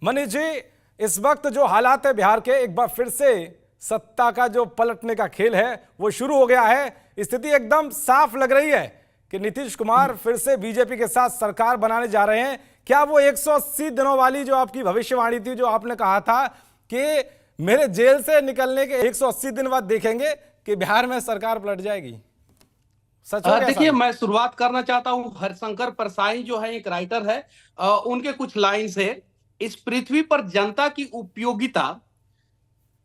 मनीष जी, इस वक्त जो हालात है बिहार के, एक बार फिर से सत्ता का जो पलटने का खेल है वो शुरू हो गया है। स्थिति एकदम साफ लग रही है कि नीतीश कुमार फिर से बीजेपी के साथ सरकार बनाने जा रहे हैं। क्या वो 180 दिनों वाली जो आपकी भविष्यवाणी थी, जो आपने कहा था कि मेरे जेल से निकलने के 180 दिन बाद देखेंगे कि बिहार में सरकार पलट जाएगी, सच हो गया? देखिए, मैं शुरुआत करना चाहता हूं। हरिशंकर परसाई जो है एक राइटर है, उनके कुछ लाइन्स है। इस पृथ्वी पर जनता की उपयोगिता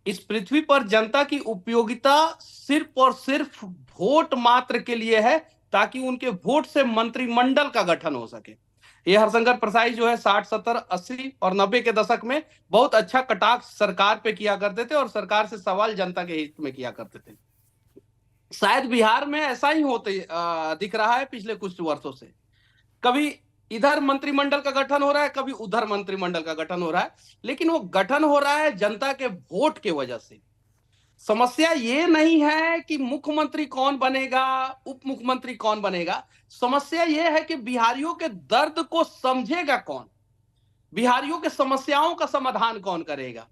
इस पृथ्वी पर जनता की उपयोगिता सिर्फ और सिर्फ वोट मात्र के लिए है, ताकि उनके वोट से मंत्रिमंडल का गठन हो सके। ये हरिशंकर परसाई जो है 60, 70, 80 और 90 के दशक में बहुत अच्छा कटाक्ष सरकार पे किया करते थे और सरकार से सवाल जनता के हित में किया करते थे। शायद बिहार में ऐसा ही होते दिख रहा है पिछले कुछ वर्षों से। कभी इधर मंत्रिमंडल का गठन हो रहा है, कभी उधर मंत्रिमंडल का गठन हो रहा है, लेकिन वो गठन हो रहा है जनता के वोट के वजह से। समस्या ये नहीं है कि मुख्यमंत्री कौन बनेगा, उप मुख्यमंत्री कौन बनेगा। समस्या ये है कि बिहारियों के दर्द को समझेगा कौन, बिहारियों के समस्याओं का समाधान कौन करेगा।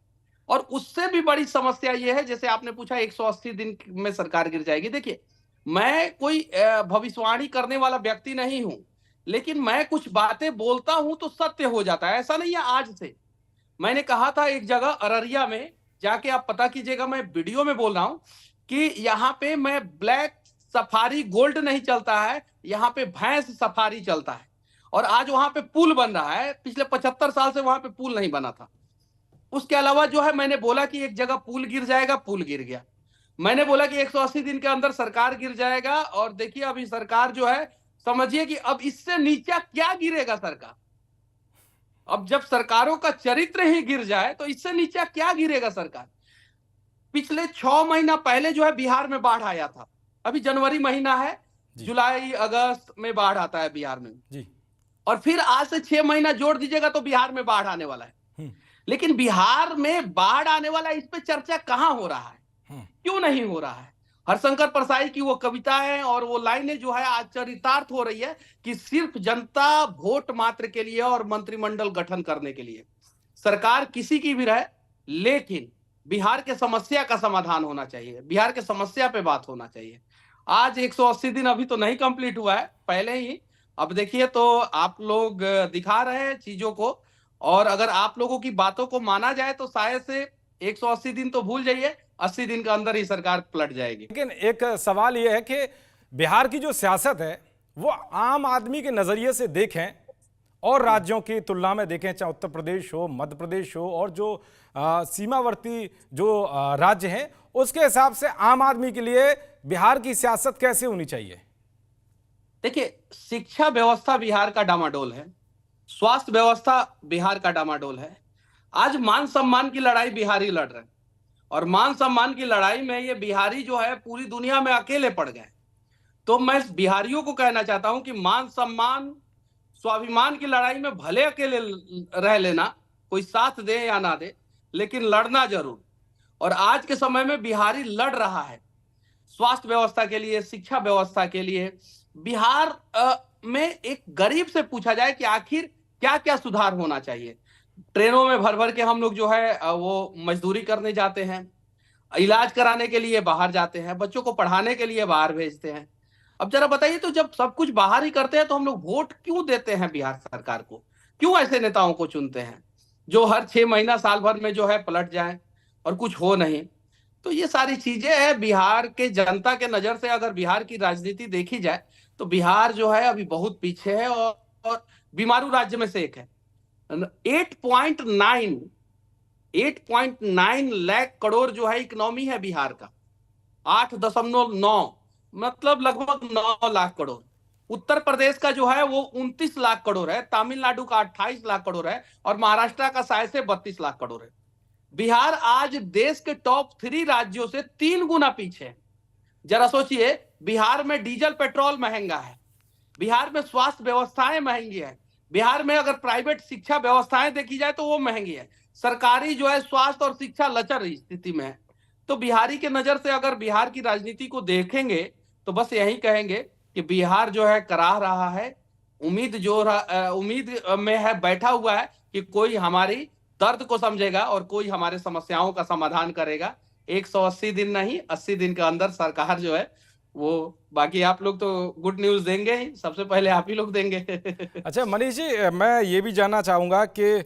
और उससे भी बड़ी समस्या यह है, जैसे आपने पूछा 180 दिन में सरकार गिर जाएगी। देखिए, मैं कोई भविष्यवाणी करने वाला व्यक्ति नहीं हूं, लेकिन मैं कुछ बातें बोलता हूं तो सत्य हो जाता है। ऐसा नहीं है आज से। मैंने कहा था एक जगह अररिया में, जाके आप पता कीजिएगा, मैं वीडियो में बोल रहा हूं कि यहाँ पे मैं ब्लैक सफारी गोल्ड नहीं चलता है, यहाँ पे भैंस सफारी चलता है। और आज वहां पे पुल बन रहा है, पिछले 75 साल से वहां पे पुल नहीं बना था। उसके अलावा जो है, मैंने बोला कि एक जगह पुल गिर जाएगा, पुल गिर गया। मैंने बोला कि 180 दिन के अंदर सरकार गिर जाएगा, और देखिए अभी सरकार जो है, समझिए कि अब इससे नीचा क्या गिरेगा सरकार। अब जब सरकारों का चरित्र ही गिर जाए तो इससे नीचा क्या गिरेगा सरकार। पिछले 6 महीना पहले जो है बिहार में बाढ़ आया था। अभी जनवरी महीना है, जुलाई अगस्त में बाढ़ आता है बिहार में जी। और फिर आज से 6 महीना जोड़ दीजिएगा तो बिहार में बाढ़ आने वाला है। लेकिन बिहार में बाढ़ आने वाला, इस पे चर्चा कहां हो रहा है, क्यों नहीं हो रहा है। हरिशंकर परसाई की वो कविताएं और वो लाइनें जो है आज चरितार्थ हो रही है कि सिर्फ जनता वोट मात्र के लिए और मंत्रिमंडल गठन करने के लिए सरकार किसी की भी रहे, लेकिन बिहार के समस्या का समाधान होना चाहिए, बिहार के समस्या पे बात होना चाहिए। आज 180 दिन अभी तो नहीं कंप्लीट हुआ है, पहले ही। अब देखिए, तो आप लोग दिखा रहे हैं चीजों को, और अगर आप लोगों की बातों को माना जाए तो शायद से 180 दिन तो भूल जाइए, 80 दिन के अंदर ही सरकार पलट जाएगी। लेकिन एक सवाल यह है कि बिहार की जो सियासत है वो आम आदमी के नजरिए से देखें और राज्यों की तुलना में देखें, चाहे उत्तर प्रदेश हो, मध्य प्रदेश हो, और जो सीमावर्ती जो राज्य हैं, उसके हिसाब से आम आदमी के लिए बिहार की सियासत कैसे होनी चाहिए? देखिए, शिक्षा व्यवस्था बिहार का डामाडोल है, स्वास्थ्य व्यवस्था बिहार का डामाडोल है। आज मान सम्मान की लड़ाई बिहारी लड़ रहे हैं, और मान सम्मान की लड़ाई में ये बिहारी जो है पूरी दुनिया में अकेले पड़ गए। तो मैं बिहारियों को कहना चाहता हूं कि मान सम्मान, स्वाभिमान की लड़ाई में भले अकेले रह लेना, कोई साथ दे या ना दे, लेकिन लड़ना जरूर। और आज के समय में बिहारी लड़ रहा है स्वास्थ्य व्यवस्था के लिए, शिक्षा व्यवस्था के लिए। बिहार में एक गरीब से पूछा जाए कि आखिर क्या क्या सुधार होना चाहिए। ट्रेनों में भर भर के हम लोग जो है वो मजदूरी करने जाते हैं, इलाज कराने के लिए बाहर जाते हैं, बच्चों को पढ़ाने के लिए बाहर भेजते हैं। अब जरा बताइए, तो जब सब कुछ बाहर ही करते हैं तो हम लोग वोट क्यों देते हैं बिहार सरकार को? क्यों ऐसे नेताओं को चुनते हैं जो हर 6 महीना साल भर में जो है पलट जाए और कुछ हो नहीं? तो ये सारी चीजें हैं। बिहार के जनता के नजर से अगर बिहार की राजनीति देखी जाए तो बिहार जो है अभी बहुत पीछे है, और बीमारू राज्य में से एक है। 8.9 लाख करोड़ जो है इकोनॉमी है बिहार का, 8.9, मतलब लगभग 9 लाख करोड़। उत्तर प्रदेश का जो है वो 29 लाख करोड़ है, तमिलनाडु का 28 लाख करोड़ है, और महाराष्ट्र का शायद से 32 लाख करोड़ है। बिहार आज देश के टॉप 3 राज्यों से 3 गुना पीछे है। जरा सोचिए, बिहार में डीजल पेट्रोल महंगा है, बिहार में स्वास्थ्य व्यवस्थाएं महंगी है, बिहार में अगर प्राइवेट शिक्षा व्यवस्थाएं देखी जाए तो वो महंगी है, सरकारी जो है स्वास्थ्य और शिक्षा लचर स्थिति में है। तो बिहारी के नजर से अगर बिहार की राजनीति को देखेंगे तो बस यही कहेंगे कि बिहार जो है कराह रहा है, उम्मीद में है, बैठा हुआ है कि कोई हमारी दर्द को समझेगा और कोई हमारे समस्याओं का समाधान करेगा। 180 दिन नहीं, 80 दिन के अंदर सरकार जो है वो, बाकी आप लोग तो गुड न्यूज देंगे ही, सबसे पहले आप ही लोग देंगे। अच्छा मनीष जी, मैं ये भी जानना चाहूँगा कि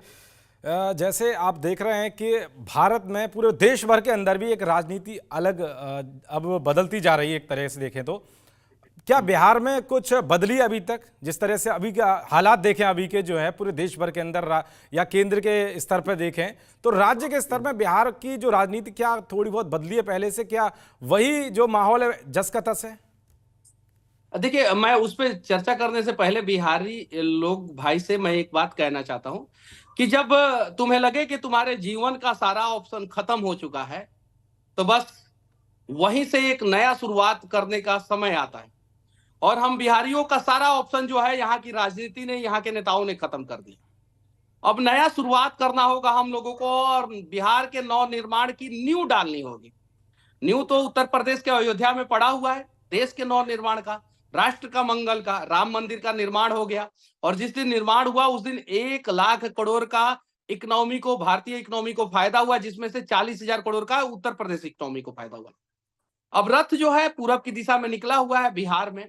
जैसे आप देख रहे हैं कि भारत में पूरे देश भर के अंदर भी एक राजनीति अलग अब बदलती जा रही है एक तरह से देखें तो। क्या बिहार में कुछ बदली अभी तक, जिस तरह से अभी का हालात देखें अभी के जो है पूरे देश भर के अंदर या केंद्र के स्तर पर देखें तो राज्य के स्तर में बिहार की जो राजनीति क्या थोड़ी बहुत बदली है पहले से? क्या वही जो माहौल है जस का तस है? देखिए, मैं उस पर चर्चा करने से पहले बिहारी लोग भाई से मैं एक बात कहना चाहता हूं कि जब तुम्हें लगे कि तुम्हारे जीवन का सारा ऑप्शन खत्म हो चुका है तो बस वहीं से एक नया शुरुआत करने का समय आता है। और हम बिहारियों का सारा ऑप्शन जो है यहाँ की राजनीति ने, यहाँ के नेताओं ने खत्म कर दिया। अब नया शुरुआत करना होगा हम लोगों को और बिहार के नव निर्माण की नींव डालनी होगी। नींव तो उत्तर प्रदेश के अयोध्या में पड़ा हुआ है, देश के नव निर्माण का, राष्ट्र का मंगल का, राम मंदिर का निर्माण हो गया। और जिस दिन निर्माण हुआ उस दिन 1 लाख करोड़ का इकोनॉमी को, भारतीय इकोनॉमी को फायदा हुआ, जिसमें से 40,000 करोड़ का उत्तर प्रदेश इकोनॉमी को फायदा हुआ। अब रथ जो है पूरब की दिशा में निकला हुआ है बिहार में।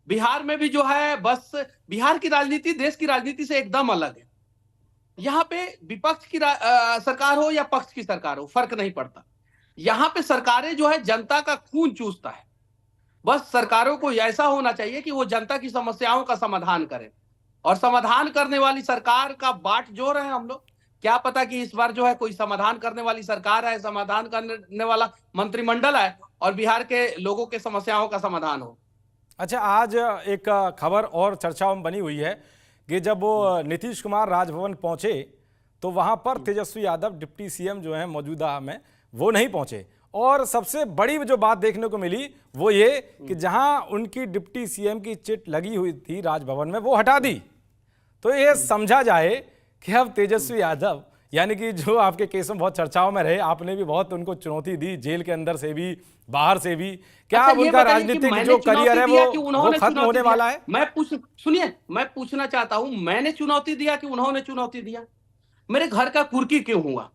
बिहार में भी जो है, बस बिहार की राजनीति देश की राजनीति से एकदम अलग है। यहाँ पे विपक्ष की सरकार हो या पक्ष की सरकार हो, फर्क नहीं पड़ता। यहाँ पे सरकारें जो है जनता का खून चूसता है। बस सरकारों को ऐसा होना चाहिए कि वो जनता की समस्याओं का समाधान करें, और समाधान करने वाली सरकार का बाट जोड़ रहे हैं हम लोग। क्या पता कि इस बार जो है कोई समाधान करने वाली सरकार है, समाधान करने वाला मंत्रिमंडल है और बिहार के लोगों के समस्याओं का समाधान हो। अच्छा, आज एक खबर और चर्चाओं में बनी हुई है कि जब वो नीतीश कुमार राजभवन पहुंचे तो वहां पर तेजस्वी यादव डिप्टी सीएम जो है मौजूदा में वो नहीं पहुंचे। और सबसे बड़ी जो बात देखने को मिली वो ये कि जहां उनकी डिप्टी सीएम की चिट लगी हुई थी राजभवन में, वो हटा दी। तो ये समझा जाए कि अब तेजस्वी यादव, यानी कि जो आपके केस में बहुत चर्चाओं में रहे, आपने भी बहुत उनको चुनौती दी, जेल के अंदर से भी बाहर से भी, क्या अब उनका राजनीतिक जो करियर है वो खत्म होने वाला है? सुनिए, मैं पूछना चाहता हूं, मैंने चुनौती दिया कि उन्होंने चुनौती दिया? मेरे घर का कुर्की क्यों हुआ?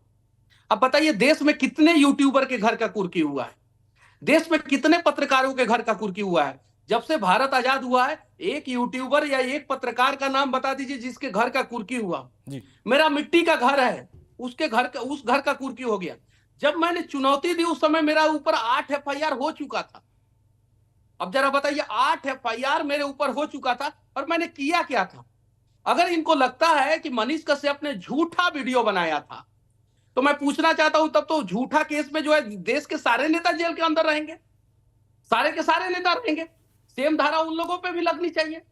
अब बताइए, देश में कितने यूट्यूबर के घर का कुर्की हुआ है? देश में कितने पत्रकारों के घर का कुर्की हुआ है? जब से भारत आजाद हुआ है, एक यूट्यूबर या एक पत्रकार का नाम बता दीजिए जिसके घर का कुर्की हुआ। जी। मेरा मिट्टी का घर है, उसके घर का, उस घर का कुर्की हो गया। जब मैंने चुनौती दी उस समय मेरा ऊपर 8 एफआईआर हो चुका था। अब जरा बताइए, 8 एफआईआर मेरे ऊपर हो चुका था और मैंने किया क्या था? अगर इनको लगता है कि मनीष कश्यप ने झूठा वीडियो बनाया था तो मैं पूछना चाहता हूं, तब तो झूठा केस में जो है देश के सारे नेता जेल के अंदर रहेंगे, सारे के सारे नेता रहेंगे। सेम धारा उन लोगों पे भी लगनी चाहिए।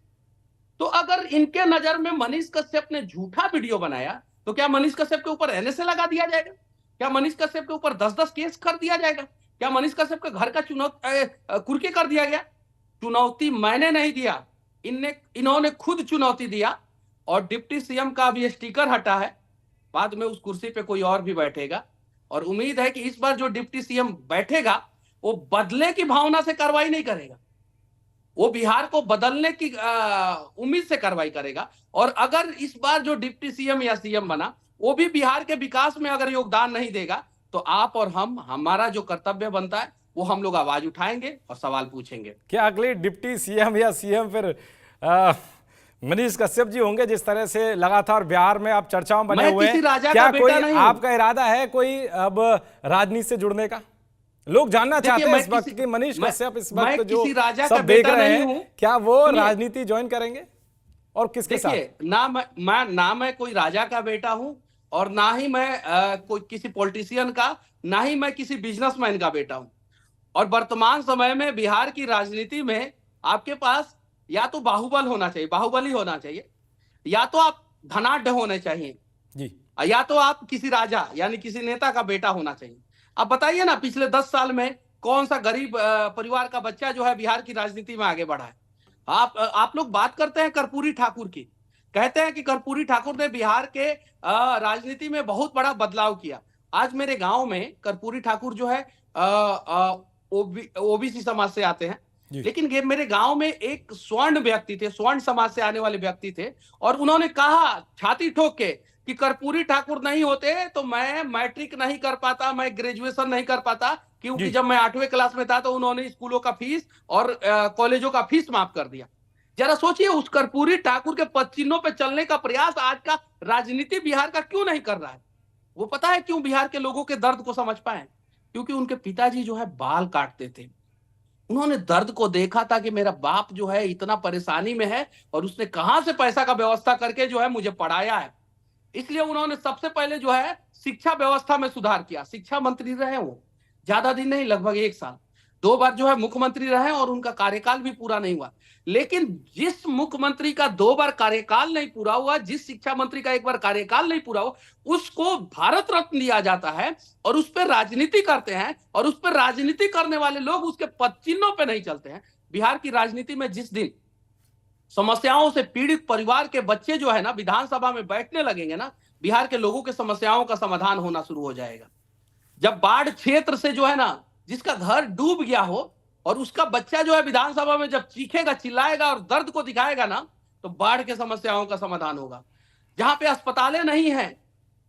तो अगर इनके नजर में मनीष कश्यप ने झूठा वीडियो बनाया तो क्या मनीष कश्यप के ऊपर एनएसए लगा दिया जाएगा? क्या मनीष कश्यप के ऊपर 10-10 केस कर दिया जाएगा? क्या मनीष कश्यप के घर का कुर्की कर दिया गया? चुनौती मैंने नहीं दिया, इन्होंने खुद चुनौती दिया। और डिप्टी सीएम का भी स्टिकर हटा है, बाद में उस कुर्सी पे कोई और भी बैठेगा। और उम्मीद है कि इस बार जो डिप्टी सीएम बैठेगा वो बदले की भावना से कार्रवाई नहीं करेगा, वो बिहार को बदलने की उम्मीद से कार्रवाई करेगा। और अगर इस बार जो डिप्टी सीएम या सीएम बना वो भी बिहार के विकास में अगर योगदान नहीं देगा तो आप और हमारा जो कर्तव्य बनता है वो हम लोग आवाज उठाएंगे और सवाल पूछेंगे। क्या अगले डिप्टी सीएम या सीएम फिर मनीष कश्यप जी होंगे, जिस तरह से लगातार बिहार में आप चर्चाओं में बने हुए हैं? क्या कोई आपका इरादा है कोई अब राजनीति से जुड़ने का? लोग जानना चाहते हैं इस वक्त कि मनीष कश्यप इस वक्त जो सब देख रहे हैं, क्या वो राजनीति ज्वाइन करेंगे और किसके साथ? ना मैं कोई राजा का बेटा हूं और ना ही मैं कोई किसी पॉलिटिशियन का, ना ही मैं किसी बिजनेसमैन का बेटा हूं। और वर्तमान समय में बिहार की राजनीति में आपके पास या तो बाहुबल होना चाहिए, बाहुबली होना चाहिए, या तो आप धनाढ्य होने चाहिए जी, या तो आप किसी राजा यानी किसी नेता का बेटा होना चाहिए। आप बताइए ना, पिछले 10 साल में कौन सा गरीब परिवार का बच्चा जो है बिहार की राजनीति में आगे बढ़ा है? आप लोग बात करते हैं कर्पूरी ठाकुर की, कहते हैं कि कर्पूरी ठाकुर ने बिहार के राजनीति में बहुत बड़ा बदलाव किया। आज मेरे गांव में कर्पूरी ठाकुर जो है ओबीसी समाज से आते हैं, लेकिन ये मेरे गांव में एक स्वर्ण व्यक्ति थे, स्वर्ण समाज से आने वाले व्यक्ति थे, और उन्होंने कहा छाती ठोक के कि कर्पूरी ठाकुर नहीं होते तो मैं मैट्रिक नहीं कर पाता, मैं ग्रेजुएशन नहीं कर पाता, क्योंकि जब मैं 8वें क्लास में था तो उन्होंने स्कूलों का फीस और कॉलेजों का फीस माफ कर दिया। जरा सोचिए, उस कर्पूरी ठाकुर के पदचिन्हों पे चलने का प्रयास आज का राजनीति बिहार का क्यों नहीं कर रहा है? वो पता है क्यों? बिहार के लोगों के दर्द को समझ पाए, क्योंकि उनके पिताजी जो है बाल काटते थे। उन्होंने दर्द को देखा था कि मेरा बाप जो है इतना परेशानी में है और उसने कहां से पैसा का व्यवस्था करके जो है मुझे पढ़ाया है। इसलिए उन्होंने सबसे पहले जो है शिक्षा व्यवस्था में सुधार किया। शिक्षा मंत्री रहे वो, ज्यादा दिन नहीं, लगभग 1 साल। 2 बार जो है मुख्यमंत्री रहे और उनका कार्यकाल भी पूरा नहीं हुआ। लेकिन जिस मुख्यमंत्री का 2 बार कार्यकाल नहीं पूरा हुआ, जिस शिक्षा मंत्री का 1 बार कार्यकाल नहीं पूरा हुआ, उसको भारत रत्न दिया जाता है और उस पर राजनीति करते हैं, और उस पर राजनीति करने वाले लोग उसके पदचिन्हों पे नहीं चलते हैं। बिहार की राजनीति में जिस दिन समस्याओं से पीड़ित परिवार के बच्चे जो है ना विधानसभा में बैठने लगेंगे ना, बिहार के लोगों के समस्याओं का समाधान होना शुरू हो जाएगा। जब बाढ़ क्षेत्र से जो है ना, जिसका घर डूब गया हो और उसका बच्चा जो है विधानसभा में जब चीखेगा, चिल्लाएगा और दर्द को दिखाएगा ना, तो बाढ़ के समस्याओं का समाधान होगा। जहां पे अस्पतालें नहीं है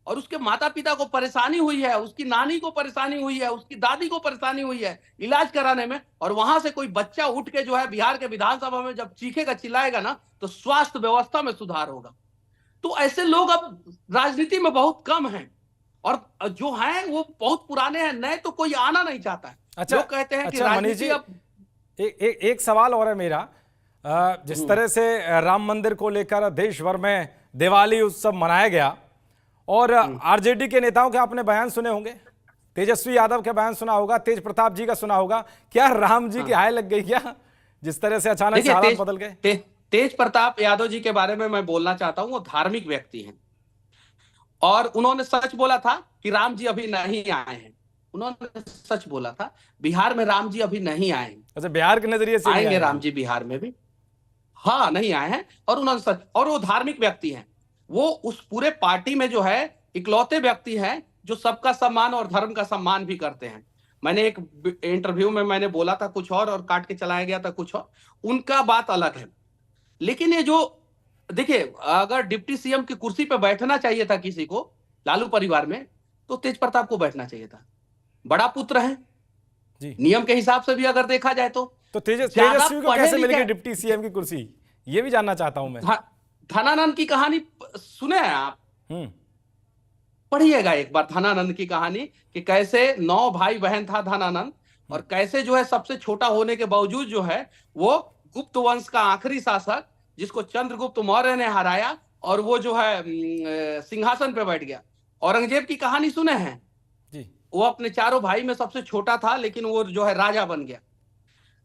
और उसके माता पिता को परेशानी हुई है, उसकी नानी को परेशानी हुई है, उसकी दादी को परेशानी हुई है इलाज कराने में, और वहां से कोई बच्चा उठ के जो है बिहार के विधानसभा में जब चीखेगा, चिल्लाएगा ना, तो स्वास्थ्य व्यवस्था में सुधार होगा। तो ऐसे लोग अब राजनीति में बहुत कम हैं, और जो हैं वो बहुत पुराने हैं, नए तो कोई आना नहीं चाहता है। अच्छा, लोग कहते हैं कि अच्छा मनीष राजनीति जी, अब एक सवाल और है मेरा। जिस तरह से राम मंदिर को लेकर देश भर में दिवाली उत्सव मनाया गया, और आरजेडी के नेताओं के आपने बयान सुने होंगे, तेजस्वी यादव के बयान सुना होगा, तेज प्रताप जी का सुना होगा, क्या राम जी की हाय लग गई क्या, जिस तरह से अचानक से हालात बदल गए? तेज प्रताप यादव जी के बारे में मैं बोलना चाहता हूं। वो धार्मिक व्यक्ति हैं और उन्होंने सच बोला था कि राम जी अभी नहीं आए हैं। उन्होंने सच बोला था, बिहार में राम जी अभी नहीं आए हैं। अच्छा, बिहार के नजरिए से आएंगे राम जी बिहार में भी, हाँ नहीं आए हैं। और उन्होंने सच, और वो धार्मिक व्यक्ति हैं। वो उस पूरे पार्टी में जो है इकलौते व्यक्ति हैं जो सबका सम्मान और धर्म का सम्मान भी करते हैं। मैंने एक इंटरव्यू में मैंने बोला था कुछ और काट के चलाया गया था कुछ और। उनका बात अलग है। लेकिन ये जो देखिए, अगर डिप्टी सीएम की कुर्सी पे बैठना चाहिए था किसी को लालू परिवार में, तो तेज प्रताप को बैठना चाहिए था। बड़ा पुत्र है जी, नियम के हिसाब से भी अगर देखा जाए तो तेजस्वी को कैसे मिल गई डिप्टी सीएम की कुर्सी, ये भी जानना चाहता हूं मैं। धनानंद की कहानी सुने हैं आप? पढ़िएगा एक बार धनानंद की कहानी, कि कैसे 9 भाई बहन था धनानंद, और कैसे जो है सबसे छोटा होने के बावजूद जो है वो गुप्त वंश का आखिरी शासक, जिसको चंद्रगुप्त मौर्य ने हराया, और वो जो है सिंहासन पे बैठ गया। औरंगजेब की कहानी सुने हैं जी? वो अपने 4 भाई में सबसे छोटा था, लेकिन वो जो है राजा बन गया।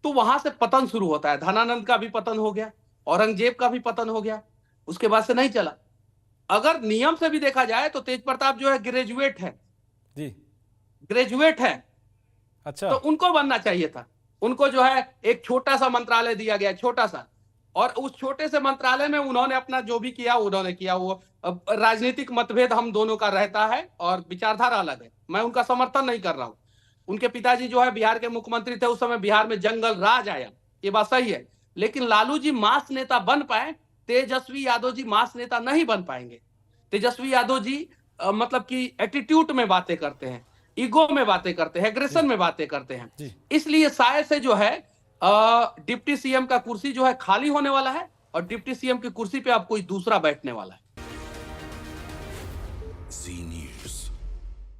तो वहां से पतन शुरू होता है। धनानंद का भी पतन हो गया, औरंगजेब का भी पतन हो गया, उसके बाद से नहीं चला। अगर नियम से भी देखा जाए तो तेज प्रताप जो है ग्रेजुएट है जी, ग्रेजुएट है। अच्छा, तो उनको बनना चाहिए था। उनको जो है एक छोटा सा मंत्रालय दिया गया, छोटा सा, और उस छोटे से मंत्रालय में उन्होंने अपना जो भी किया उन्होंने किया। वो राजनीतिक मतभेद हम दोनों का रहता है और विचारधारा अलग है, मैं उनका समर्थन नहीं कर रहा हूं। उनके पिताजी जो है बिहार के मुख्यमंत्री थे, उस समय बिहार में जंगल राज आया, ये बात सही है। लेकिन लालू जी मास नेता बन पाए, तेजस्वी यादव जी मास नेता नहीं बन पाएंगे। तेजस्वी यादव जी मतलब कि एटीट्यूड में बातें करते हैं, ईगो में बातें करते हैं, एग्रेशन में बातें करते हैं। इसलिए शायद से जो है डिप्टी सीएम का कुर्सी जो है खाली होने वाला है, और डिप्टी सीएम की कुर्सी पे अब कोई दूसरा बैठने वाला है।